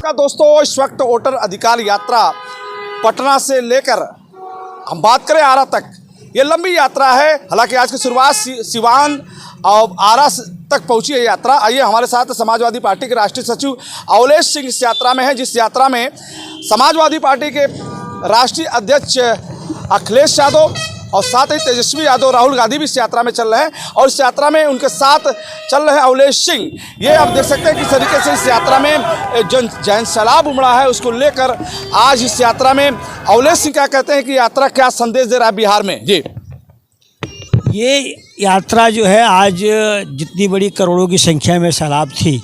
नमस्कार दोस्तों, इस वक्त वोटर अधिकार यात्रा पटना से लेकर हम बात करें आरा तक, ये लंबी यात्रा है। हालांकि आज की शुरुआत सिवान और आरा तक पहुंची है यात्रा। आइए हमारे साथ समाजवादी पार्टी के राष्ट्रीय सचिव अवलेश सिंह इस यात्रा में है, जिस यात्रा में समाजवादी पार्टी के राष्ट्रीय अध्यक्ष अखिलेश यादव और साथ ही तेजस्वी यादव, राहुल गांधी भी इस यात्रा में चल रहे हैं और इस यात्रा में उनके साथ चल रहे हैं अवलेश सिंह। ये आप देख सकते हैं किस तरीके से इस यात्रा में जन सैलाब उमड़ा है, उसको लेकर आज इस यात्रा में अवलेश सिंह क्या कहते हैं कि यात्रा क्या संदेश दे रहा है बिहार में। जी, ये यात्रा जो है आज जितनी बड़ी करोड़ों की संख्या में सैलाब थी,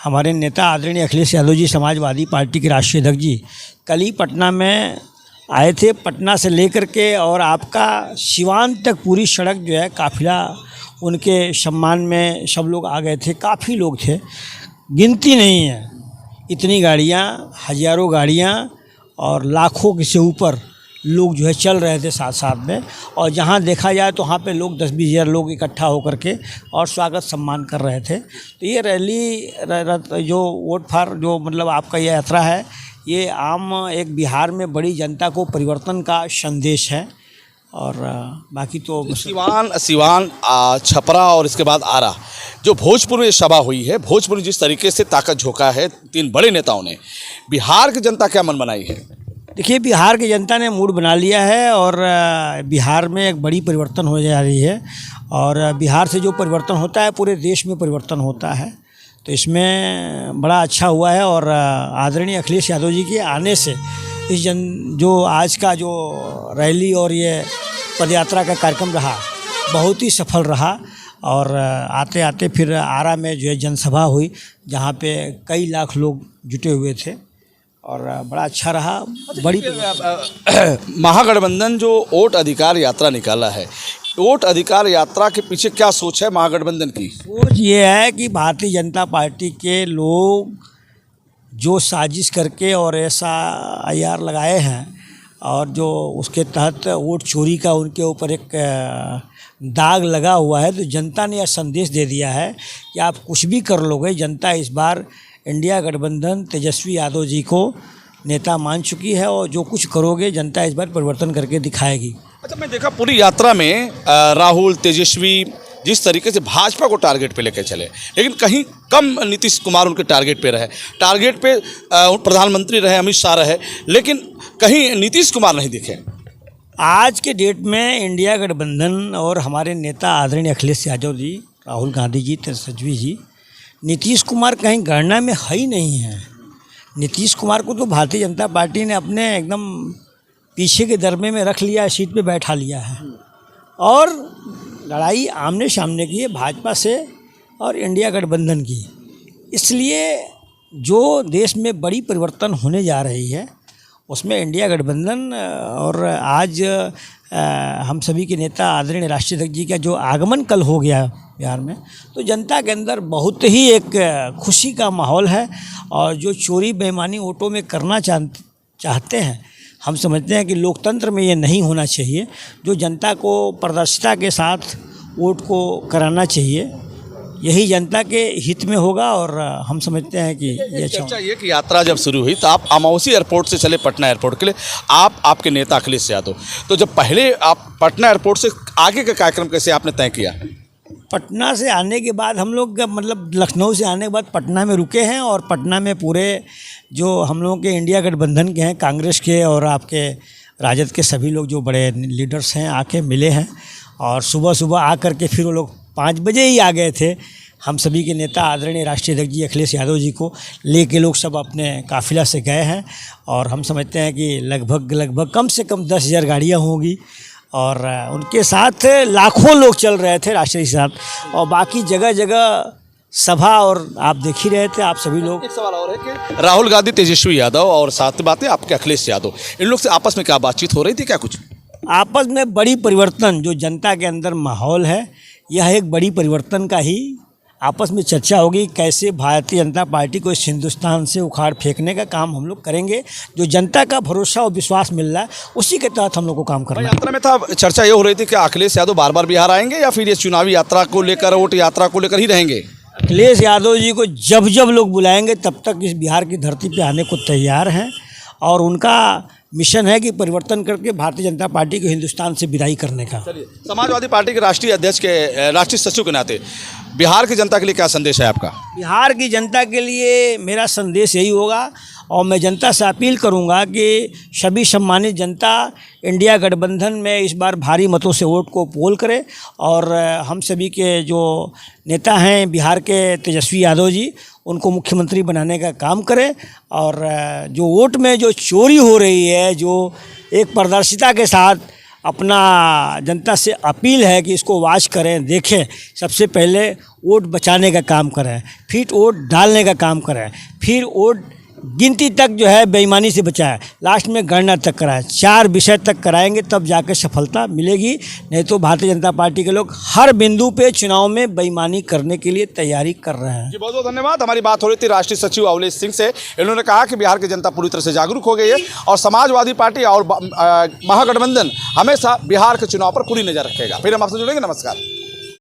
हमारे नेता आदरणीय अखिलेश यादव जी, समाजवादी पार्टी के राष्ट्रीय अध्यक्ष जी, कल ही पटना में आए थे। पटना से लेकर के और आपका सिवान तक पूरी सड़क जो है काफ़िला उनके सम्मान में सब लोग आ गए थे। काफ़ी लोग थे, गिनती नहीं है, इतनी गाड़ियाँ, हज़ारों गाड़ियाँ और लाखों से ऊपर लोग जो है चल रहे थे साथ साथ में। और जहाँ देखा जाए तो वहाँ पे लोग 10-20 हज़ार लोग इकट्ठा होकर के और स्वागत सम्मान कर रहे थे। तो ये रैली जो वोट फॉर जो मतलब आपका ये यात्रा है, ये आम एक बिहार में बड़ी जनता को परिवर्तन का संदेश है। और बाकी तो सिवान छपरा और इसके बाद आरा, जो भोजपुर में सभा हुई है, भोजपुर में जिस तरीके से ताकत झोंका है तीन बड़े नेताओं ने, बिहार की जनता क्या मन बनाई है? देखिए, बिहार की जनता ने मूड बना लिया है और बिहार में एक बड़ी परिवर्तन हो जा रही है। और बिहार से जो परिवर्तन होता है पूरे देश में परिवर्तन होता है, तो इसमें बड़ा अच्छा हुआ है। और आदरणीय अखिलेश यादव जी के आने से इस जो आज का जो रैली और ये पदयात्रा का कार्यक्रम रहा, बहुत ही सफल रहा। और आते आते फिर आरा में जो है जनसभा हुई, जहाँ पे कई लाख लोग जुटे हुए थे और बड़ा अच्छा रहा। बड़ी महागठबंधन जो वोट अधिकार यात्रा निकाला है, वोट अधिकार यात्रा के पीछे क्या सोच है महागठबंधन की? सोच ये है कि भारतीय जनता पार्टी के लोग जो साजिश करके और SIR लगाए हैं और जो उसके तहत वोट चोरी का उनके ऊपर एक दाग लगा हुआ है, तो जनता ने यह संदेश दे दिया है कि आप कुछ भी कर लोगे, जनता इस बार इंडिया गठबंधन तेजस्वी यादव जी को नेता मान चुकी है और जो कुछ करोगे जनता इस बार परिवर्तन करके दिखाएगी। अच्छा, मैं देखा पूरी यात्रा में राहुल, तेजस्वी जिस तरीके से भाजपा को टारगेट पे लेकर चले, लेकिन कहीं कम नीतीश कुमार उनके टारगेट पे रहे। टारगेट पे प्रधानमंत्री रहे, अमित शाह रहे, लेकिन कहीं नीतीश कुमार नहीं दिखे। आज के डेट में इंडिया गठबंधन और हमारे नेता आदरणीय अखिलेश यादव जी, राहुल गांधी जी, तेजस्वी जी, नीतीश कुमार कहीं गणना में है ही नहीं है। नीतीश कुमार को तो भारतीय जनता पार्टी ने अपने एकदम पीछे के दरमे में रख लिया, सीट पे बैठा लिया है। और लड़ाई आमने सामने की है भाजपा से और इंडिया गठबंधन की। इसलिए जो देश में बड़ी परिवर्तन होने जा रही है उसमें इंडिया गठबंधन और आज हम सभी के नेता आदरणीय राष्ट्रीय अध्यक्ष जी का जो आगमन कल हो गया बिहार में, तो जनता के अंदर बहुत ही एक खुशी का माहौल है। और जो चोरी बेईमानी वोटों में करना चाहते हैं, हम समझते हैं कि लोकतंत्र में ये नहीं होना चाहिए। जो जनता को पारदर्शिता के साथ वोट को कराना चाहिए, यही जनता के हित में होगा। और हम समझते हैं कि ये चर्चा ये कि यात्रा जब शुरू हुई तो आप अमावसी एयरपोर्ट से चले पटना एयरपोर्ट के लिए, आपके नेता अखिलेश यादव, तो जब पहले आप पटना एयरपोर्ट से आगे का कार्यक्रम कैसे आपने तय किया? पटना से आने के बाद हम लोग मतलब लखनऊ से आने के बाद पटना में रुके हैं और पटना में पूरे जो हम लोगों के इंडिया गठबंधन के हैं, कांग्रेस के और आपके राजद के सभी लोग जो बड़े लीडर्स हैं आके मिले हैं। और सुबह सुबह आकर के फिर वो लोग 5 बजे ही आ गए थे। हम सभी के नेता आदरणीय राष्ट्रीय अध्यक्ष जी अखिलेश यादव जी को लेके लोग सब अपने काफिला से गए हैं। और हम समझते हैं कि लगभग कम से कम 10,000 गाड़ियाँ होंगी और उनके साथ लाखों लोग चल रहे थे राष्ट्रीय के साथ। और बाकी जगह जगह सभा और आप देख ही रहे थे आप सभी लोग। एक सवाल और है कि राहुल गांधी, तेजस्वी यादव और साथ बातें आपके अखिलेश यादव, इन लोग से आपस में क्या बातचीत हो रही थी? क्या कुछ आपस में बड़ी परिवर्तन जो जनता के अंदर माहौल है, यह एक बड़ी परिवर्तन का ही आपस में चर्चा होगी। कैसे भारतीय जनता पार्टी को इस हिंदुस्तान से उखाड़ फेंकने का काम हम लोग करेंगे। जो जनता का भरोसा और विश्वास मिल रहा है उसी के तहत हम लोग को काम करना है। यात्रा में था चर्चा ये हो रही थी कि अखिलेश यादव बार बार बिहार आएंगे या फिर ये चुनावी यात्रा को लेकर, वोट यात्रा को लेकर ही रहेंगे? अखिलेश यादव जी को जब जब लोग बुलाएंगे तब तक इस बिहार की धरती पे आने को तैयार हैं और उनका मिशन है कि परिवर्तन करके भारतीय जनता पार्टी को हिंदुस्तान से विदाई करने का। चलिए, समाजवादी पार्टी के राष्ट्रीय अध्यक्ष के राष्ट्रीय सचिव के नाते बिहार की जनता के लिए क्या संदेश है आपका? बिहार की जनता के लिए मेरा संदेश यही होगा और मैं जनता से अपील करूंगा कि सभी सम्मानित जनता इंडिया गठबंधन में इस बार भारी मतों से वोट को पोल करे और हम सभी के जो नेता हैं बिहार के तेजस्वी यादव जी उनको मुख्यमंत्री बनाने का काम करें और जो वोट में जो चोरी हो रही है, जो एक पारदर्शिता के साथ अपना जनता से अपील है कि इसको वॉच करें, देखें। सबसे पहले वोट बचाने का काम करें, फिर वोट डालने का काम करें, फिर वोट गिनती तक जो है बेईमानी से बचाएं, लास्ट में गणना तक कराएं। 4 विषय तक कराएंगे तब जाकर सफलता मिलेगी, नहीं तो भारतीय जनता पार्टी के लोग हर बिंदु पे चुनाव में बेईमानी करने के लिए तैयारी कर रहे हैं। जी बहुत बहुत धन्यवाद। हमारी बात हो रही थी राष्ट्रीय सचिव अवलेश सिंह से। इन्होंने कहा कि बिहार की जनता पूरी तरह से जागरूक हो गई है और समाजवादी पार्टी और महागठबंधन हमेशा बिहार के चुनाव पर पूरी नजर रखेगा। फिर हम आपसे जुड़ेंगे। नमस्कार।